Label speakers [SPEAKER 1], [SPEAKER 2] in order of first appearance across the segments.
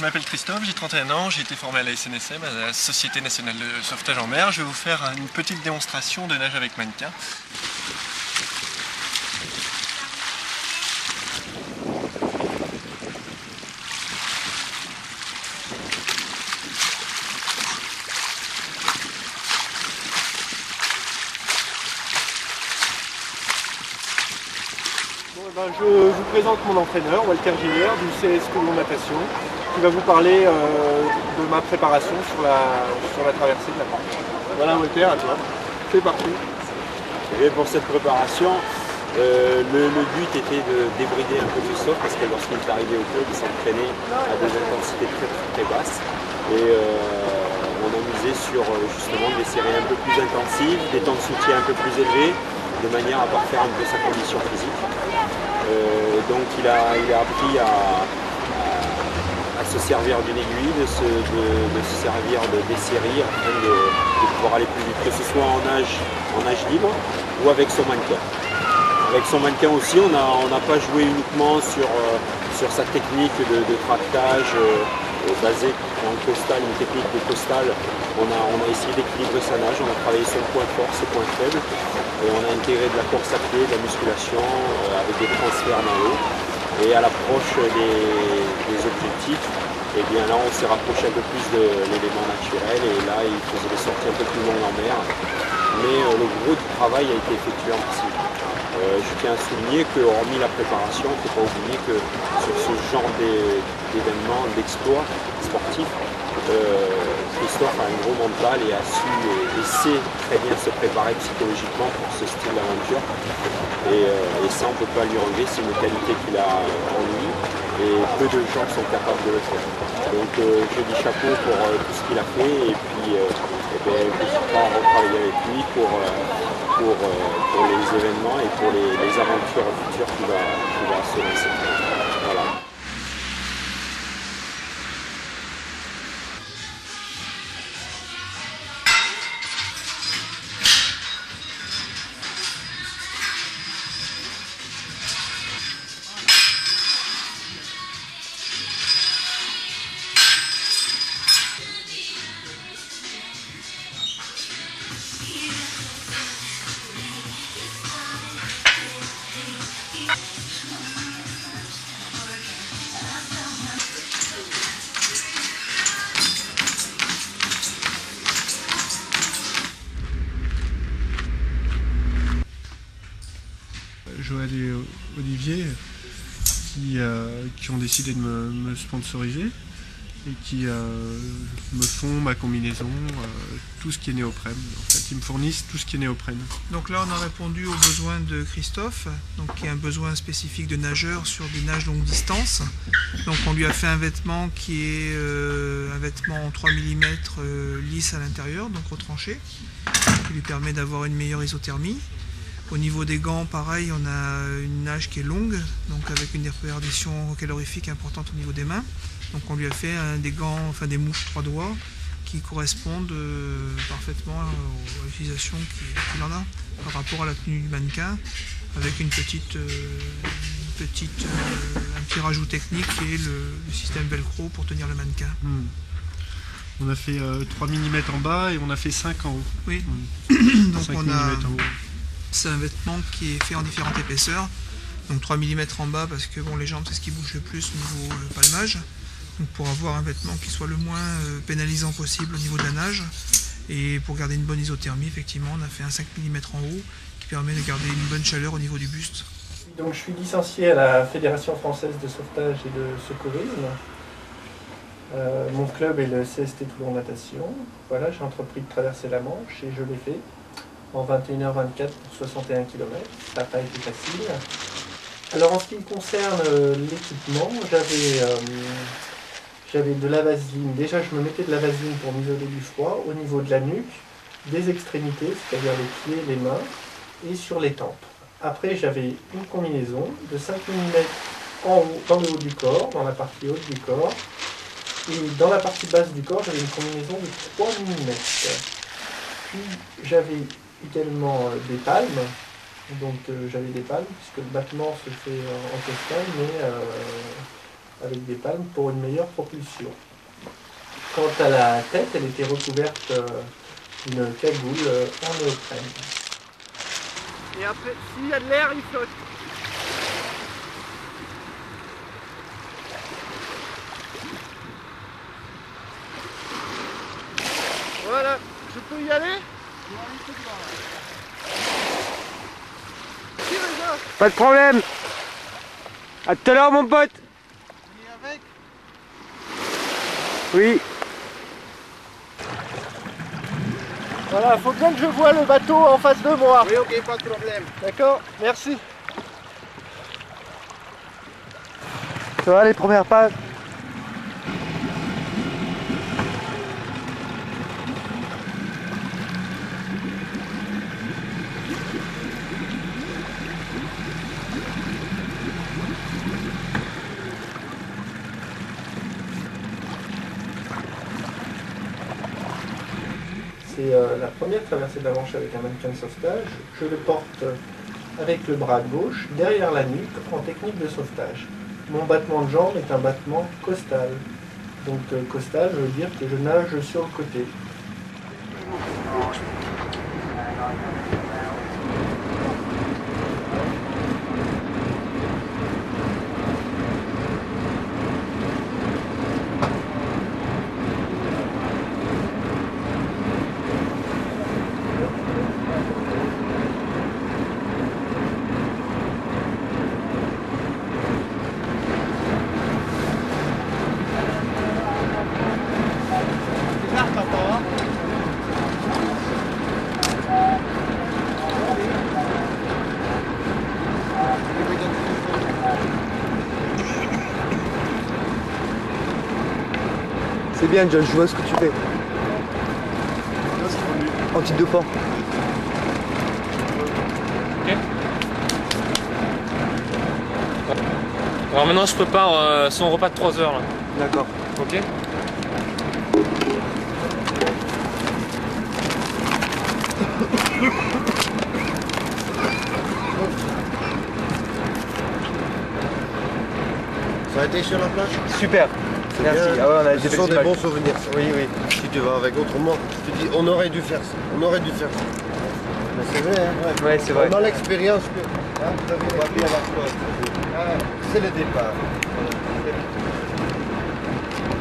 [SPEAKER 1] m'appelle Christophe, j'ai 31 ans, j'ai été formé à la SNSM, à la Société Nationale de Sauvetage en Mer. Je vais vous faire une petite démonstration de nage avec mannequin. Je vous présente mon entraîneur, Walter Gillier, du CS Toulon Natation, qui va vous parler de ma préparation sur la traversée de la Manche. Voilà Walter, à toi. C'est parti.
[SPEAKER 2] Et pour cette préparation, le but était de débrider un peu Christophe parce que lorsqu'il est arrivé au club, il s'entraînait à des intensités très basses. Et on a misé sur justement des séries un peu plus intensives, des temps de soutien un peu plus élevés, de manière à parfaire un peu sa condition physique. Donc il a appris à se servir d'une aiguille, de se servir des séries afin de pouvoir aller plus vite, que ce soit en nage libre ou avec son mannequin. Avec son mannequin aussi, on n'a pas joué uniquement sur sa technique de tractage basée en costal, une technique de costal. On a essayé d'équilibrer sa nage, on a travaillé son point fort, ses points faibles, et on a intégré de la course à pied, de la musculation avec des transferts dans l'eau. Et à l'approche des objectifs, et bien là on s'est rapproché un peu plus de l'élément naturel, et là il faisait des sorties un peu plus longues en mer. Mais le gros du travail a été effectué en piscine. Je tiens à souligner qu'hormis la préparation, il ne faut pas oublier que sur ce genre d'événements, d'exploits sportifs, Christophe a un gros mental et a su et sait très bien se préparer psychologiquement pour ce style d'aventure. Et ça, on ne peut pas lui enlever, c'est une qualité qu'il a en lui et peu de gens sont capables de le faire. Donc je dis chapeau pour tout ce qu'il a fait et puis je suis prêt à retravailler avec lui pour les événements et pour les aventures futures qu'il va se lancer. Voilà.
[SPEAKER 3] Joël et Olivier qui ont décidé de me sponsoriser et qui me font ma combinaison, tout ce qui est néoprène. En fait, ils me fournissent tout ce qui est néoprène.
[SPEAKER 4] Donc là, on a répondu aux besoins de Christophe, donc qui est un besoin spécifique de nageur sur des nages longue distance. Donc on lui a fait un vêtement qui est un vêtement en 3 mm lisse à l'intérieur, donc retranché, qui lui permet d'avoir une meilleure isothermie. Au niveau des gants, pareil, on a une nage qui est longue, donc avec une déperdition calorifique importante au niveau des mains. Donc on lui a fait des gants, enfin des mouches 3 doigts qui correspondent parfaitement à l'utilisation qu'il en a par rapport à la tenue du mannequin, avec un petit rajout technique qui est le système velcro pour tenir le mannequin.
[SPEAKER 3] On a fait 3 mm en bas et on a fait 5 en haut.
[SPEAKER 4] Oui, donc
[SPEAKER 3] 5
[SPEAKER 4] on
[SPEAKER 3] mm
[SPEAKER 4] a...
[SPEAKER 3] en haut.
[SPEAKER 4] C'est un vêtement qui est fait en différentes épaisseurs, donc 3 mm en bas parce que bon, les jambes c'est ce qui bouge le plus au niveau palmage, donc pour avoir un vêtement qui soit le moins pénalisant possible au niveau de la nage, et pour garder une bonne isothermie, effectivement on a fait un 5 mm en haut qui permet de garder une bonne chaleur au niveau du buste.
[SPEAKER 1] Donc je suis licencié à la Fédération Française de Sauvetage et de Secourisme. Mon club est le CST Toulon Natation. Voilà, j'ai entrepris de traverser la Manche et je l'ai fait en 21h24 pour 61 km. Ça n'a pas été facile. Alors en ce qui concerne l'équipement, j'avais de la vaseline. Déjà je me mettais de la vaseline pour m'isoler du froid au niveau de la nuque, des extrémités, c'est-à-dire les pieds, les mains, et sur les tempes. Après j'avais une combinaison de 5 mm en haut, dans le haut du corps, dans la partie haute du corps, et dans la partie basse du corps j'avais une combinaison de 3 mm. Puis j'avais également des palmes, donc j'avais des palmes puisque le battement se fait en costal, mais avec des palmes pour une meilleure propulsion. Quant à la tête, elle était recouverte d'une cagoule en néoprène. Et après, s'il y a de l'air, il flotte. Voilà, je peux y aller?
[SPEAKER 2] Pas de problème. À tout à l'heure mon pote.
[SPEAKER 1] Avec.
[SPEAKER 2] Oui.
[SPEAKER 1] Voilà, faut bien que je voie le bateau en face de moi.
[SPEAKER 5] Oui, ok, pas de problème.
[SPEAKER 1] D'accord, merci.
[SPEAKER 2] Ça va les premières pages?
[SPEAKER 1] C'est la première traversée de la Manche avec un mannequin de sauvetage. Je le porte avec le bras gauche derrière la nuque en technique de sauvetage. Mon battement de jambe est un battement costal. Donc costal veut dire que je nage sur le côté.
[SPEAKER 2] C'est bien John, je vois ce que tu fais. En titre de port.
[SPEAKER 6] Ok. Alors maintenant je prépare son repas de 3 heures là.
[SPEAKER 2] D'accord.
[SPEAKER 6] Ok.
[SPEAKER 5] Ça a été sur la plage?
[SPEAKER 2] Super. Merci.
[SPEAKER 5] Bien.
[SPEAKER 2] Ah ouais, on a
[SPEAKER 5] Ce sont des bons souvenirs. Ça.
[SPEAKER 2] Oui, oui.
[SPEAKER 5] Si tu vas avec autrement, tu te dis on aurait dû faire ça. On aurait dû faire ça. Mais c'est vrai, hein?
[SPEAKER 2] Ouais, c'est vrai.
[SPEAKER 5] On a l'expérience que vous avez pas bien la flotte. C'est le départ.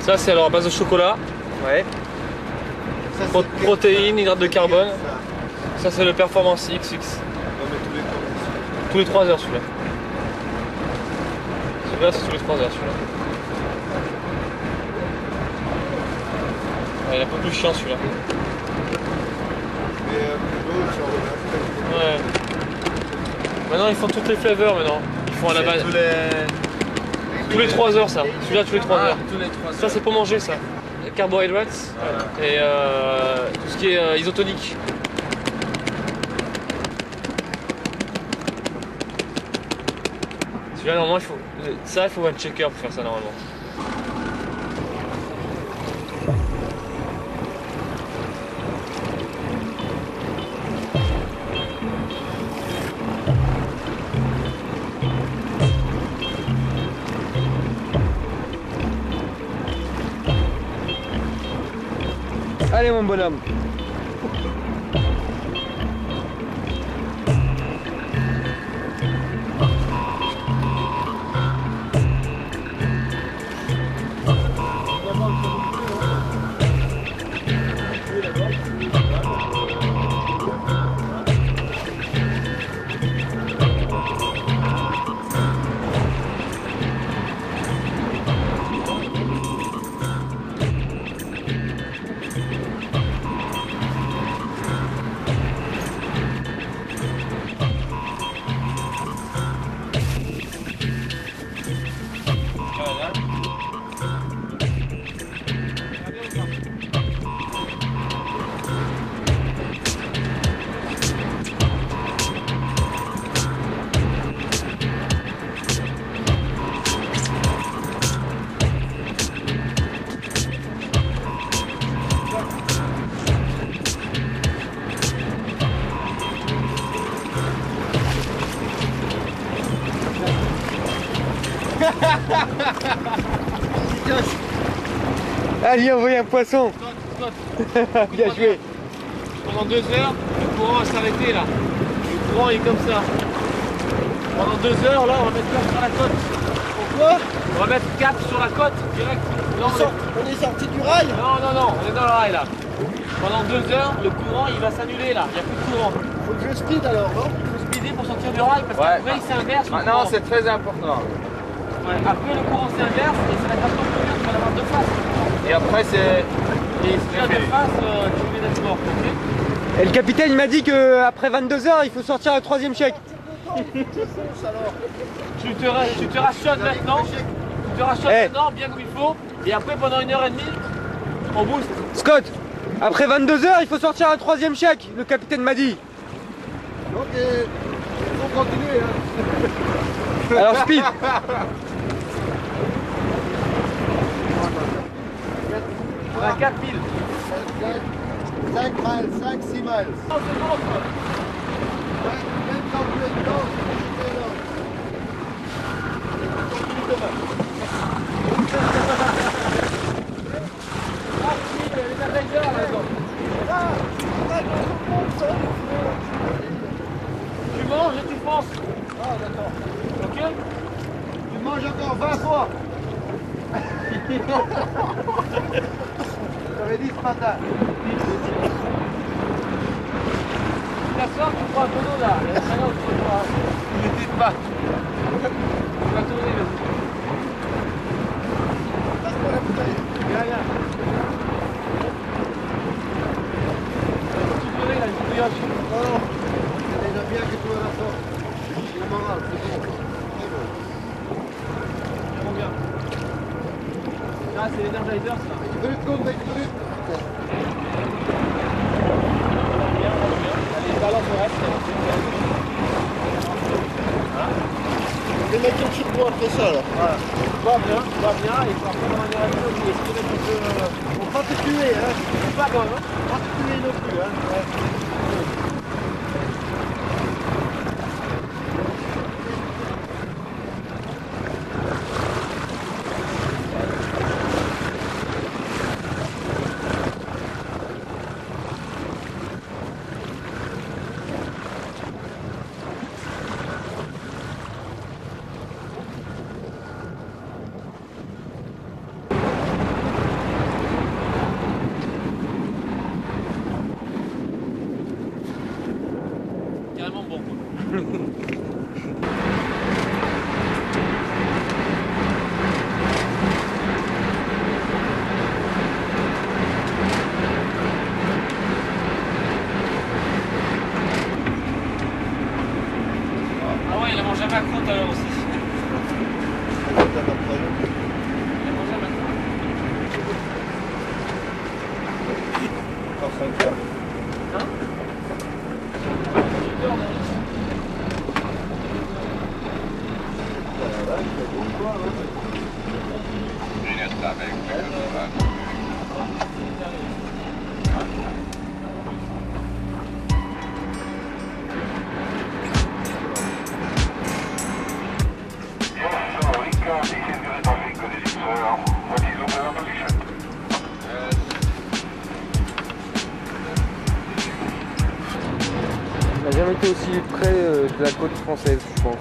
[SPEAKER 6] Ça c'est alors à base de chocolat,
[SPEAKER 2] Ouais.
[SPEAKER 5] Ça, c'est
[SPEAKER 6] protéines, hydrates de carbone.
[SPEAKER 5] Ça.
[SPEAKER 6] Ça c'est le Performance XX.
[SPEAKER 5] On met tous les temps.
[SPEAKER 6] Tous les 3 heures celui-là. Celui-là c'est tous les 3 heures celui-là. Ouais, il est un peu plus chiant celui-là.
[SPEAKER 5] Mais plus d'eau sur le
[SPEAKER 6] Ouais. Maintenant ils font toutes les flavors maintenant. Ils font à la base. Tous les 3 heures ça. Celui-là tous les 3 heures.
[SPEAKER 7] Tous les 3
[SPEAKER 6] Ça c'est pour manger ça. Carbohydrates et tout ce qui est isotonique. Celui-là normalement il faut un checker pour faire ça normalement.
[SPEAKER 2] Allez mon bonhomme.
[SPEAKER 7] Allez, envoyez un poisson. Bien joué.
[SPEAKER 6] Pendant 2 heures, le courant va s'arrêter là. Le courant est comme ça. Pendant 2 heures, là, on va mettre 4 sur la côte.
[SPEAKER 1] Pourquoi?
[SPEAKER 6] On va mettre 4 sur la côte, direct. Non,
[SPEAKER 1] On est sorti du rail?
[SPEAKER 6] non, on est dans le rail là. Pendant 2 heures, le courant il va s'annuler là. Il n'y a plus de courant.
[SPEAKER 1] Faut que je speed alors, non?
[SPEAKER 6] Il faut speeder pour sortir du rail parce qu'après il s'inverse.
[SPEAKER 2] Maintenant, c'est très important.
[SPEAKER 6] Ouais, après le courant s'inverse et ça va être un peu plus dur, tu vas l'avoir de face.
[SPEAKER 2] Et après, c'est...
[SPEAKER 6] Et si tu as de face, tu viens d'être mort, ok?
[SPEAKER 7] Et le capitaine m'a dit qu'après 22 heures, il faut sortir le 3e chèque.
[SPEAKER 6] Tu te rationnes maintenant. Tu te rationnes maintenant, bien comme il faut. Et après, pendant 1h30, on booste.
[SPEAKER 7] Scott, après 22 heures, il faut sortir un 3e chèque, le capitaine m'a dit.
[SPEAKER 5] Ok, il faut continuer. Hein.
[SPEAKER 7] Alors speed.
[SPEAKER 6] On a 4000.
[SPEAKER 5] 5 miles, 5-6 miles.
[SPEAKER 6] Non, c'est bon, quoi.
[SPEAKER 5] Même quand tu es dedans, tu es là.
[SPEAKER 6] Les Avengers, là, tu manges et tu penses.
[SPEAKER 5] Ah, d'accord.
[SPEAKER 6] Ok?
[SPEAKER 5] Tu manges encore 20 fois. J'avais dit ce matin.
[SPEAKER 6] Tu t'assois, tu prends un tonneau là. Et après, là, tu prends.
[SPEAKER 5] Il n'hésite pas.
[SPEAKER 6] Tu vas tourner, vas-y.
[SPEAKER 5] Passe-moi la bouteille.
[SPEAKER 6] Viens. Tu tournes là, tu brioches.
[SPEAKER 5] Non, c'est déjà bien que tu as la sorte. C'est le moral, c'est bon. Très bon.
[SPEAKER 6] Combien? Là, c'est l'Energizer, ça.
[SPEAKER 5] Une minute compte, une minute.
[SPEAKER 6] Allez, balance le reste.
[SPEAKER 5] Les mecs qui sur toi après ça là.
[SPEAKER 6] Voilà. Tu vas bien, et après, on va aller à l'eau, et si tu veux,
[SPEAKER 5] Faut pas te tuer, hein.
[SPEAKER 6] pas quand même, hein.
[SPEAKER 5] Faut pas te tuer non plus, hein.
[SPEAKER 6] Carrément bon, quoi. Ah ouais, il a mangé jamais à croûte alors aussi. Il a mangé à ma croûte. Hein? J'ai peur, non?
[SPEAKER 7] On n'a jamais été aussi près de la côte française, je pense.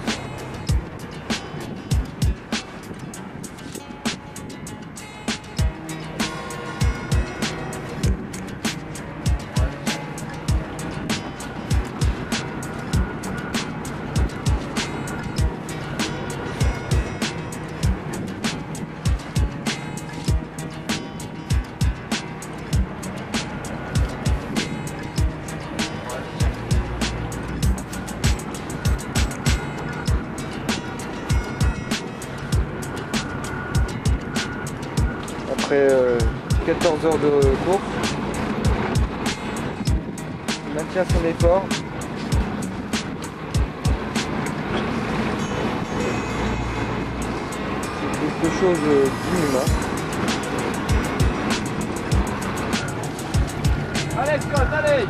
[SPEAKER 7] Après 14 heures de course, il maintient son effort. C'est quelque chose d'inhumain.
[SPEAKER 6] Allez Scott, allez!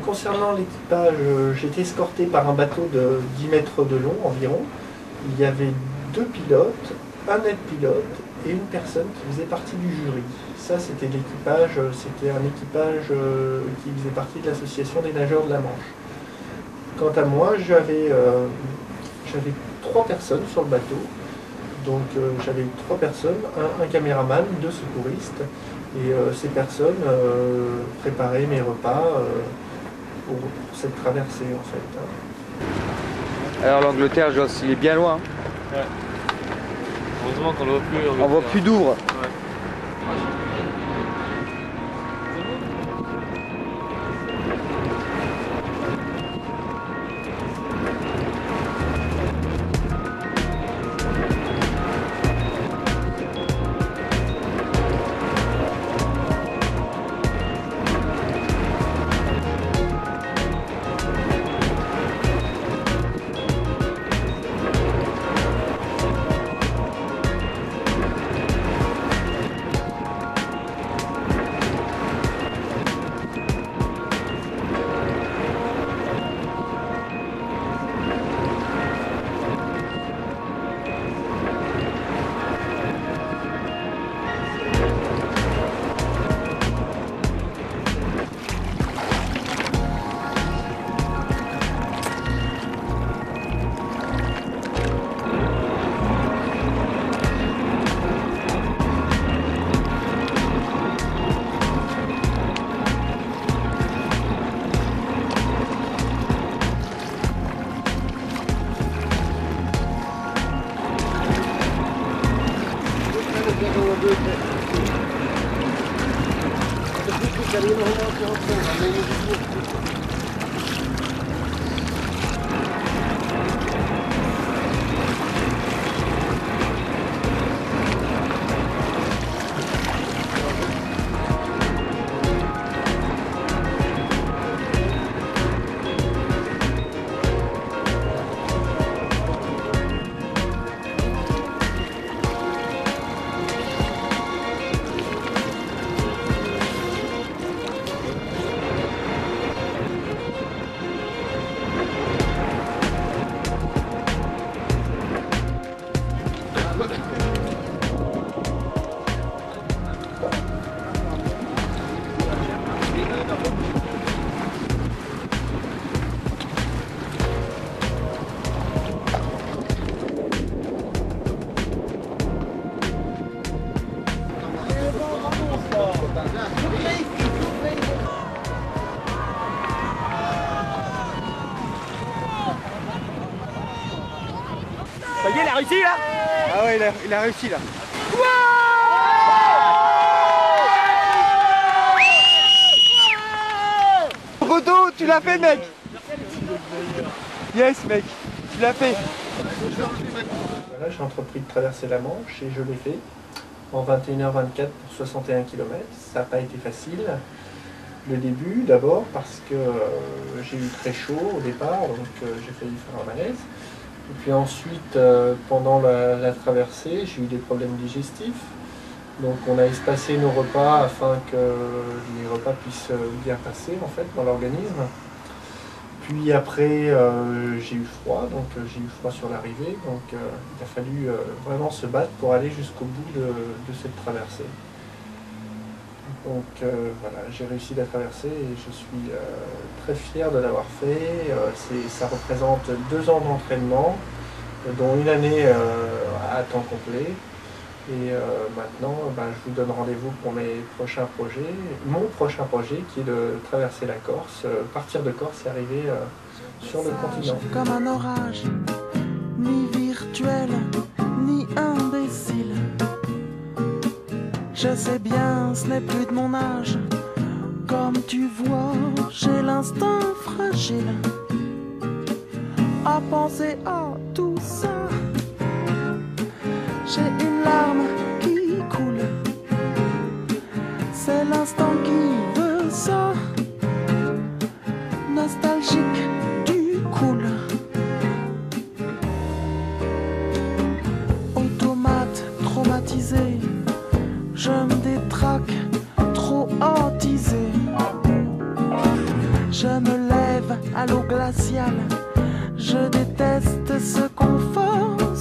[SPEAKER 1] Concernant Concernant l'équipage, j'étais escorté par un bateau de 10 mètres de long environ. Il y avait 2 pilotes, un aide-pilote et une personne qui faisait partie du jury. Ça, c'était l'équipage, c'était un équipage qui faisait partie de l'association des nageurs de la Manche. Quant à moi, j'avais 3 personnes sur le bateau. Donc j'avais 3 personnes, un caméraman, 2 secouristes. Et ces personnes préparaient mes repas pour cette traversée en fait.
[SPEAKER 7] Alors l'Angleterre, Joss, il est bien loin.
[SPEAKER 6] Ouais. Heureusement qu'on ne voit plus.
[SPEAKER 7] On voit plus Douvres.
[SPEAKER 6] Ouais.
[SPEAKER 7] Ça y est, il a réussi là. Ah ouais, il a réussi là. Rodo, tu l'as fait mec. Yes mec, tu l'as fait.
[SPEAKER 1] Voilà, j'ai entrepris de traverser la Manche et je l'ai fait en 21h24 pour 61 km. Ça n'a pas été facile. Le début d'abord parce que j'ai eu très chaud au départ, donc j'ai failli faire un malaise. Et puis ensuite, pendant la traversée, j'ai eu des problèmes digestifs. Donc on a espacé nos repas afin que les repas puissent bien passer en fait dans l'organisme. Puis après, j'ai eu froid, donc j'ai eu froid sur l'arrivée. Donc il a fallu vraiment se battre pour aller jusqu'au bout de cette traversée. Donc voilà, j'ai réussi la traversée et je suis très fier de l'avoir fait. Ça représente 2 ans d'entraînement, dont une année à temps complet. Et maintenant, je vous donne rendez-vous pour mes prochains projets. Mon prochain projet qui est de traverser la Corse, partir de Corse et arriver sur le continent.
[SPEAKER 8] Comme un orage, ni virtuel, ni imbécile. Je sais bien, ce n'est plus de mon âge. Comme tu vois, j'ai l'instinct fragile à penser à tout ça. J'ai une larme qui coule, c'est l'instant qui veut ça. Nostalgique du cool. Automate traumatisé, je me détraque, trop attisé. Je me lève. rêve à l'eau glaciale. Je déteste ce confort